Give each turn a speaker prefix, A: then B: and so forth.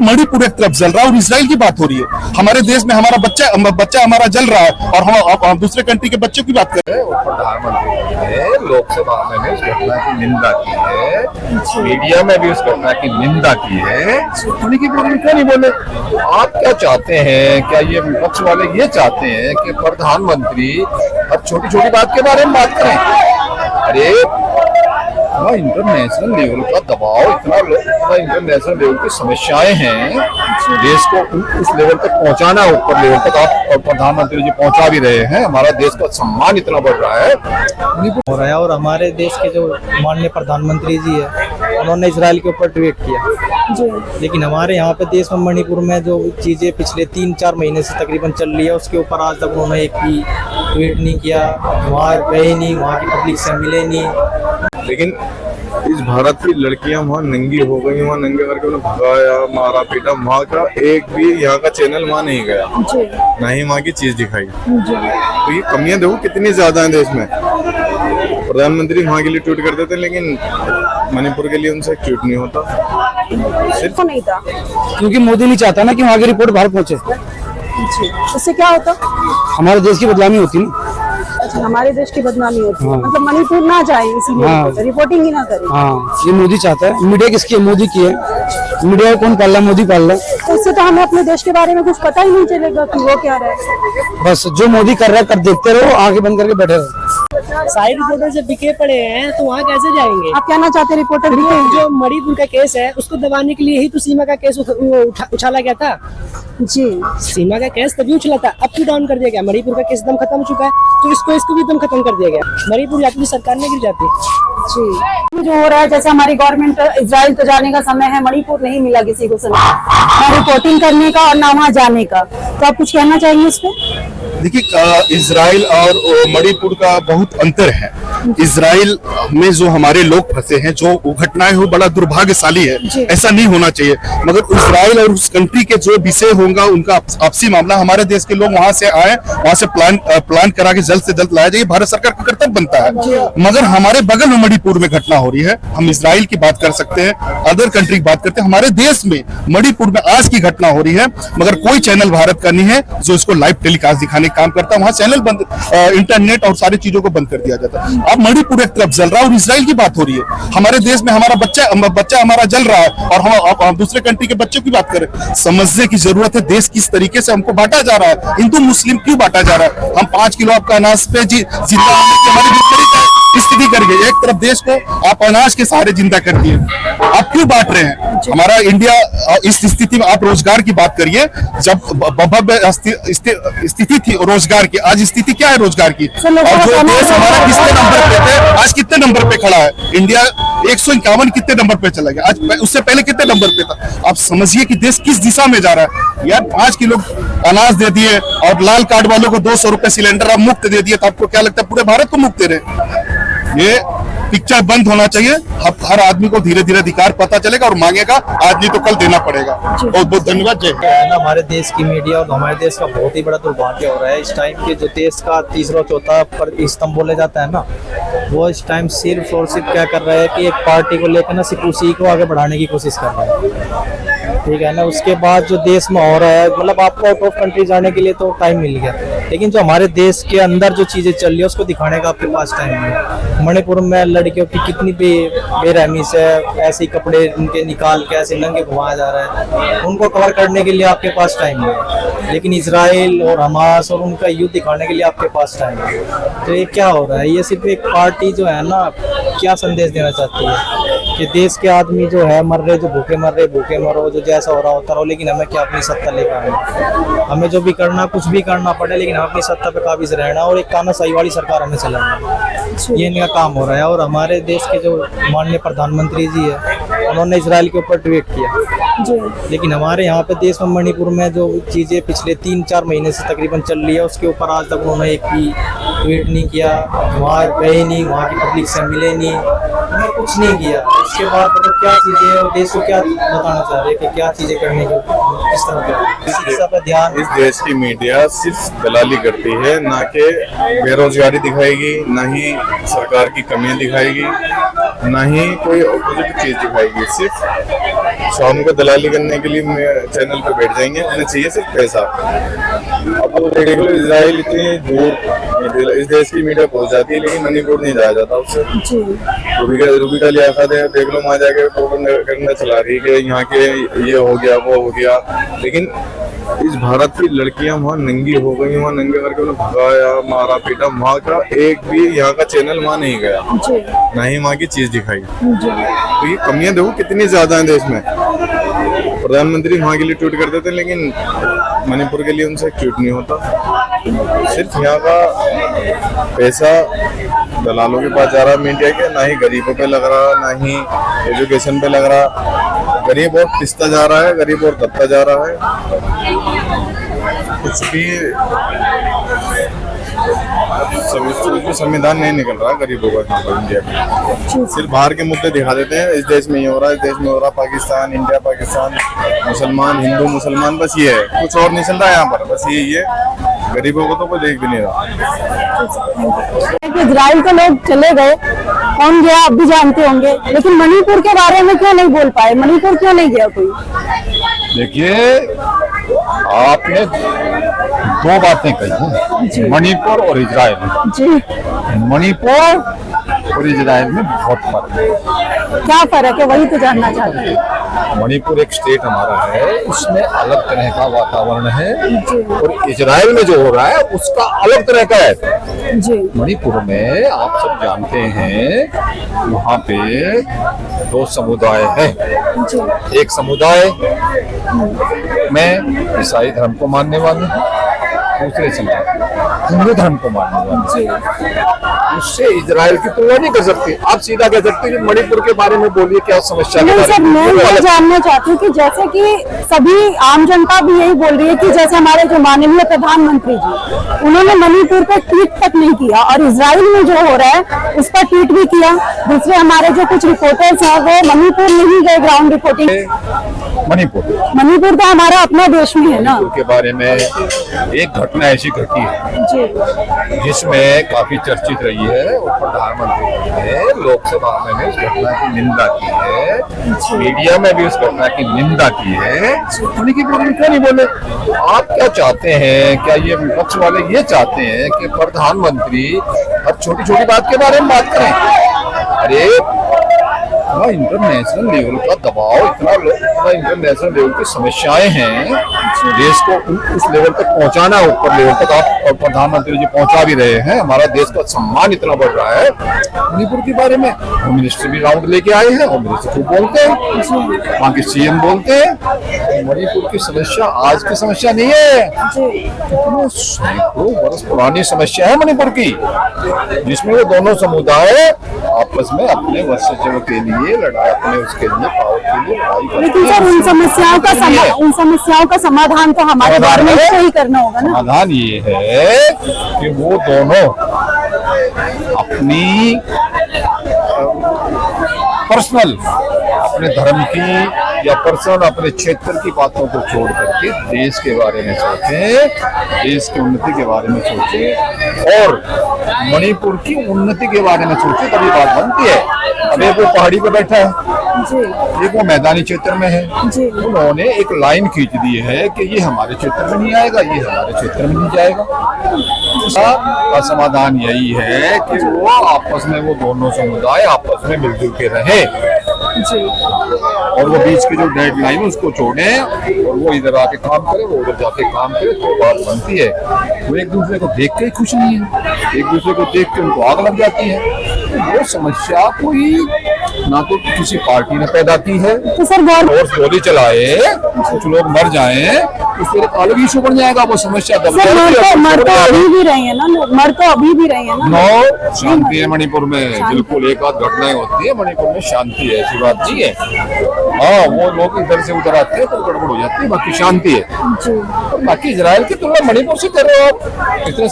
A: मणिपुर एक तरफ जल रहा है और इसराइल की बात हो रही है। हमारे देश में हमारा बच्चा हमारा जल रहा है और हम दूसरे कंट्री के बच्चों की बात कर रहे हैं।
B: प्रधानमंत्री ने लोकसभा में भी उस घटना की निंदा की है, मीडिया में भी उस घटना की निंदा की है, उनकी प्रधान क्यों नहीं बोले? आप क्या चाहते हैं? क्या ये विपक्ष वाले ये चाहते हैं कि प्रधानमंत्री अब छोटी छोटी बात के बारे में बात करें? अरे इंटरनेशनल लेवल का दबाव, इतना इंटरनेशनल लेवल की समस्याएं हैं, देश को उस लेवल तक पहुंचाना, ऊपर लेवल तक आप प्रधानमंत्री जी पहुंचा भी रहे हैं। हमारा देश का सम्मान इतना बढ़ रहा है
C: और हमारे देश के जो माननीय प्रधानमंत्री जी है उन्होंने इसराइल के ऊपर ट्वीट किया जी। लेकिन हमारे यहाँ पे देश में मणिपुर में जो चीजें पिछले 3-4 महीने से तकरीबन चल रही है उसके ऊपर आज तक उन्होंने एक भी ट्वीट नहीं किया, वहाँ गए नहीं, वहाँ की पब्लिक से मिले नहीं।
D: लेकिन इस भारत की लड़कियां वहाँ नंगी हो गई, वहाँ नंगे करके उन्हें भगाया, मारा पीटा, वहाँ का एक भी यहाँ का चैनल वहाँ नहीं गया, ना ही वहाँ की चीज दिखाई। तो ये कमियां देखो कितनी ज्यादा हैं देश में। प्रधानमंत्री वहाँ के लिए ट्वीट करते थे लेकिन मणिपुर के लिए उनसे ट्वीट नहीं होता,
E: सिर्फ नहीं था
C: क्योंकि मोदी नहीं चाहता ना कि वहाँ की रिपोर्ट बाहर पहुँचे।
E: उससे क्या होता?
C: हमारे देश की बदनामी होती ना।
E: अच्छा, हमारे देश की बदनामी होती है, मतलब मणिपुर ना जाए इसीलिए रिपोर्टिंग ही ना करे।
C: हाँ, ये मोदी चाहता है। मीडिया किसकी है? मोदी की है। मीडिया कौन पाल रहा है? मोदी पाल रहा है।
E: तो इससे तो हमें अपने देश के बारे में कुछ पता ही नहीं चलेगा कि वो क्या रहा है।
C: बस जो मोदी कर रहा है कर देखते रहो, आगे बंद करके बैठे रहो।
F: सारे रिपोर्टर जब बिके पड़े हैं तो वहाँ कैसे जाएंगे?
E: आप कहना चाहते रिपोर्टर?
F: जो मणिपुर का केस है उसको दबाने के लिए ही तो सीमा का केस उछाला गया था
E: जी।
F: सीमा का केस तभी उछला था, अब क्यों डाउन कर दिया गया? मणिपुर का केस दम खत्म हो चुका है तो इसको भी दम खत्म कर दिया गया। मणिपुर जाती तो सरकार नहीं गिर जाती
E: जी। जो हो रहा है, जैसे हमारी गवर्नमेंट इजराइल तो जाने का समय है, मणिपुर नहीं मिला किसी को समय ना रिपोर्टिंग करने का और ना वहाँ जाने का, तो आप कुछ कहना चाहेंगे इस पे?
A: देखिए, इजराइल और मणिपुर का बहुत अंतर है। इजराइल में जो हमारे लोग फंसे हैं, जो घटनाएं हो, बड़ा दुर्भाग्यशाली है, ऐसा नहीं होना चाहिए। मगर इजराइल और उस कंट्री के जो विषय होगा उनका आपसी मामला, हमारे देश के लोग वहां से आए, वहां से प्लान करा के जल्द से जल्द लाया जाए, भारत सरकार का कर्तव्य बनता है। मगर हमारे बगल में मणिपुर में घटना हो रही है, हम इजराइल की बात कर सकते हैं, अदर कंट्री की बात करते हैं, हमारे देश में मणिपुर में आज की घटना हो रही है, मगर कोई चैनल भारत का नहीं है जो इसको लाइव टेलीकास्ट दिखाने काम करता है। वहां चैनल बंद, इंटरनेट और सारी चीजों को बंद कर दिया जाता है। अब मणिपुर एक तरफ जल रहा है और इसराइल की बात हो रही है। हमारे देश में हमारा बच्चा हमारा जल रहा है और हम दूसरे कंट्री के बच्चों की बात करें। समझने की जरूरत है देश किस तरीके से हमको बांटा जा रहा है, हिंदू मुस्लिम क्यों बांटा जा रहा है। हम 5 किलो आपका अनाज पे जिंदा होने की हमारी स्थिति कर गई। एक तरफ देश को आप अनाज के सहारे जिंदा कर दिए, आप क्यों बांट रहे हैं? हमारा इंडिया इस स्थिति में, आप रोजगार की बात करिए, जब स्थिति थी रोजगार की, आज स्थिति क्या है रोजगार की? और जो देश हमारा कितने नंबर पे थे, आज कितने नंबर पे खड़ा है? इंडिया 151 कितने नंबर पे चला गया, आज उससे पहले कितने नंबर पे था? आप समझिए कि देश किस दिशा में जा रहा है। यार 5 किलो अनाज दे दिए और लाल कार्ड वालों को 200 रुपए सिलेंडर आप मुफ्त दे दिए, तो आपको क्या लगता है पूरे भारत को मुफ्त दे रहे? ये पिक्चर बंद होना चाहिए। हर आदमी को धीरे धीरे अधिकार पता चलेगा और मांगेगा, आज नहीं तो कल देना पड़ेगा। बहुत बहुत धन्यवाद। जय।
C: हमारे देश की मीडिया और हमारे देश का बहुत ही बड़ा दुर्भाग्य हो रहा है इस टाइम के, जो देश का तीसरा चौथा पर स्तंभ बोले जाता है ना, वो इस टाइम सिर्फ और सिर्फ क्या कर रहा है कि एक पार्टी को लेकर ना सिर्फ उसी को आगे बढ़ाने की कोशिश कर रहा है, ठीक है ना। उसके बाद जो देश में हो रहा है, मतलब आपको आउट ऑफ कंट्री जाने के लिए तो टाइम मिल गया, लेकिन जो हमारे देश के अंदर जो चीजें चल रही है उसको दिखाने का आपके पास टाइम नहीं है। मणिपुर में लड़कियों की कितनी भी बेरहमी से ऐसे कपड़े उनके निकाल के ऐसे नंगे घुमाया जा रहा है, उनको कवर करने के लिए आपके पास टाइम नहीं है। लेकिन इजराइल और हमास और उनका युद्ध दिखाने के लिए आपके पास टाइम है। तो ये क्या हो रहा है? ये सिर्फ एक पार्टी जो है ना, क्या संदेश देना चाहती है कि देश के आदमी जो है मर रहे, जो भूखे मर रहे, भूखे मरो, जो जैसा हो रहा होता रहो, लेकिन हमें क्या अपनी सत्ता लेकर आना, हमें जो भी करना कुछ भी करना पड़े, लेकिन हम अपनी सत्ता पे काबिज रहना और एक तानाशाही वाली सरकार हमें चलाना, ये इनका काम हो रहा है। और हमारे देश के जो माननीय प्रधानमंत्री जी है उन्होंने इसराइल के ऊपर ट्वीट किया जी। लेकिन हमारे यहाँ पे देश में मणिपुर में जो चीजें पिछले 3-4 महीने से तकरीबन चल रही है उसके ऊपर आज तक उन्होंने एक भी ट्वीट नहीं किया, वहाँ गए नहीं, वहाँ की पब्लिक से मिले नहीं, उन्होंने कुछ नहीं किया। उसके बाद मतलब क्या चीजें और देश को क्या बताना चाह रहे हैं कि क्या चीजें करने की, किस तरह का ध्यान?
D: इस देश की मीडिया सिर्फ दलाली करती है, ना कि बेरोजगारी दिखाएगी, ना ही सरकार की कमियां दिखाएगी। ना ही कोई ऑपोजिट चीज दिखाएगी। सिर्फ शाम को दलाली करने के लिए चैनल पे बैठ जाएंगे, उन्हें चाहिए सिर्फ पैसा। अब वो देख लो, इजराइल इतनी दूर इस देश की मीडिया पहुंच जाती है, लेकिन मणिपुर नहीं जाया जाता उससे। रूबिका लियाकत है, देख लो वहां जाके करना चला रही है कि यहाँ के ये हो गया वो हो गया, लेकिन इस भारत की लड़कियां वहाँ नंगी हो गई, वहाँ नंगे करके उन्हें भगाया, मारा पीटा, वहाँ का एक भी यहाँ का चैनल वहाँ नहीं गया, ना ही वहाँ की चीज दिखाई। तो ये कमियां देखो कितनी ज्यादा है देश में। प्रधानमंत्री वहाँ के लिए ट्वीट करते थे, लेकिन मणिपुर के लिए उनसे ट्वीट नहीं होता। सिर्फ यहाँ का पैसा दलालों के पास जा रहा मीडिया के, ना ही गरीबों पे लग रहा, ना ही एजुकेशन पे लग रहा। गरीब और पिसता जा रहा है, गरीब और दबता जा रहा है। कुछ भी संविधान नहीं निकल रहा गरीबों का इंडिया में। सिर्फ बाहर के मुद्दे दिखा देते हैं, इस देश में ये हो रहा है, इस देश में हो रहा, पाकिस्तान, इंडिया, पाकिस्तान, मुसलमान, हिंदू, मुसलमान, बस ये है, कुछ और नहीं चल रहा है यहाँ पर, बस यही है। गरीबों को तो कोई देख भी नहीं रहा।
E: इजराइल के लोग चले गए, कौन गया आप भी जानते होंगे, लेकिन मणिपुर के बारे में क्यों नहीं बोल पाए? मणिपुर क्यों नहीं गया कोई?
B: देखिए, आपने दो बातें कही हैं, मणिपुर और इजराइल
E: जी।
B: मणिपुर और इजराइल में बहुत फर्क है।
E: क्या फर्क है, वही तो जानना चाहते हैं।
B: मणिपुर एक स्टेट हमारा है, उसमें अलग तरह का वातावरण है, और इजराइल में जो हो रहा है उसका अलग तरह का है
E: जी।
B: मणिपुर में आप सब जानते हैं, वहाँ पे दो समुदाय हैं।
E: जी।
B: एक समुदाय में ईसाई धर्म को मानने वाले हैं, दूसरे समुदाय हिंदू धर्म को मानने वाले। उससे इजराइल की तुलना नहीं कर सकती। आप सीधा कह सकते हैं कि मणिपुर के बारे में बोलिए, क्या समस्या है?
E: नहीं सर, मैं ये जानना चाहती हूँ कि जैसे कि सभी आम जनता भी यही बोल रही है कि जैसे हमारे जो माननीय प्रधानमंत्री जी, उन्होंने मणिपुर पर ट्वीट तक नहीं किया, और इजराइल में जो हो रहा है उस पर ट्वीट भी किया। दूसरे हमारे जो कुछ रिपोर्टर्स हैं वो मणिपुर नहीं गए ग्राउंड रिपोर्टिंग। मणिपुर तो हमारा अपना देश में है ना।
B: मणिपुर के बारे में एक घटना ऐसी घटी है
E: जी।
B: जिसमें काफी चर्चित रही है, और प्रधानमंत्री ने लोकसभा में भी उस घटना की निंदा की है, मीडिया में भी उस घटना की निंदा की है। मणिपुर में क्यों नहीं बोले? आप क्या चाहते हैं? क्या ये विपक्ष वाले ये चाहते हैं कि प्रधानमंत्री हर छोटी छोटी बात के बारे में बात करें? अरे इंटरनेशनल लेवल का दबाव, इतना इंटरनेशनल लेवल की समस्याएं हैं, देश को उस लेवल तक पहुंचाना, ऊपर लेवल तक आप प्रधानमंत्री जी पहुंचा भी रहे हैं। हमारा देश का सम्मान इतना बढ़ रहा है। मणिपुर के बारे में होम मिनिस्टर भी राउंड लेके आए हैं, होम मिनिस्टर खूब बोलते हैं, वहाँ के सीएम बोलते हैं। मणिपुर की समस्या आज की समस्या नहीं है, सैकड़ों वर्ष पुरानी समस्या है मणिपुर की, जिसमें वो दोनों समुदाय आपस में अपने वर्चस्व के लिए लड़ाई, अपने उसके लिए पावर के लिए लड़ाई।
E: लेकिन सर उन समस्याओं का समाधान तो हमारे गवर्नमेंट को ही करना होगा ना।
B: समाधान ये है कि वो दोनों अपनी पर्सनल, अपने धर्म की या पर्सनल अपने क्षेत्र की बातों को छोड़ करके देश के बारे में सोचें, देश की उन्नति के बारे में सोचें, और मणिपुर की उन्नति के बारे में सोचें, तभी बात बनती है। अब एक वो पहाड़ी पे बैठा है
E: जी,
B: एक वो मैदानी क्षेत्र में है
E: जी।
B: उन्होंने एक लाइन खींच दी है कि ये हमारे क्षेत्र में नहीं आएगा, ये हमारे क्षेत्र में नहीं जाएगा। का समाधान यही है कि वो आपस में, वो दोनों समुदाय आपस में मिलजुल के रहे
E: जी।
B: और वो बीच की जो डेडलाइन है उसको छोड़े, और वो इधर आके काम करे, वो उधर जाके काम करे, तो बात बनती है। वो एक दूसरे को देख के खुश नहीं है, एक दूसरे को देख के उनको आग लग जाती है। वो समस्या कोई ना तो किसी पार्टी ने पैदा की है,
E: तो सर
B: और गोली चलाए कुछ लोग मर जाएं, तो फिर अलग इशू बन जाएगा। वो समस्या
E: मर तो अभी भी रही है ना लोग, मर तो अभी भी रही है ना।
B: नो, शांति है मणिपुर में, बिल्कुल एक आध घटनाएं होती है, मणिपुर में शांति है, ऐसी बात नहीं है। हाँ, वो लोग इधर से उधर आते हैं तो गड़बड़ हो जाती है, बाकी शांति है। बाकी इजराइल की तुलना मणिपुर से कर रहे हो आप इतने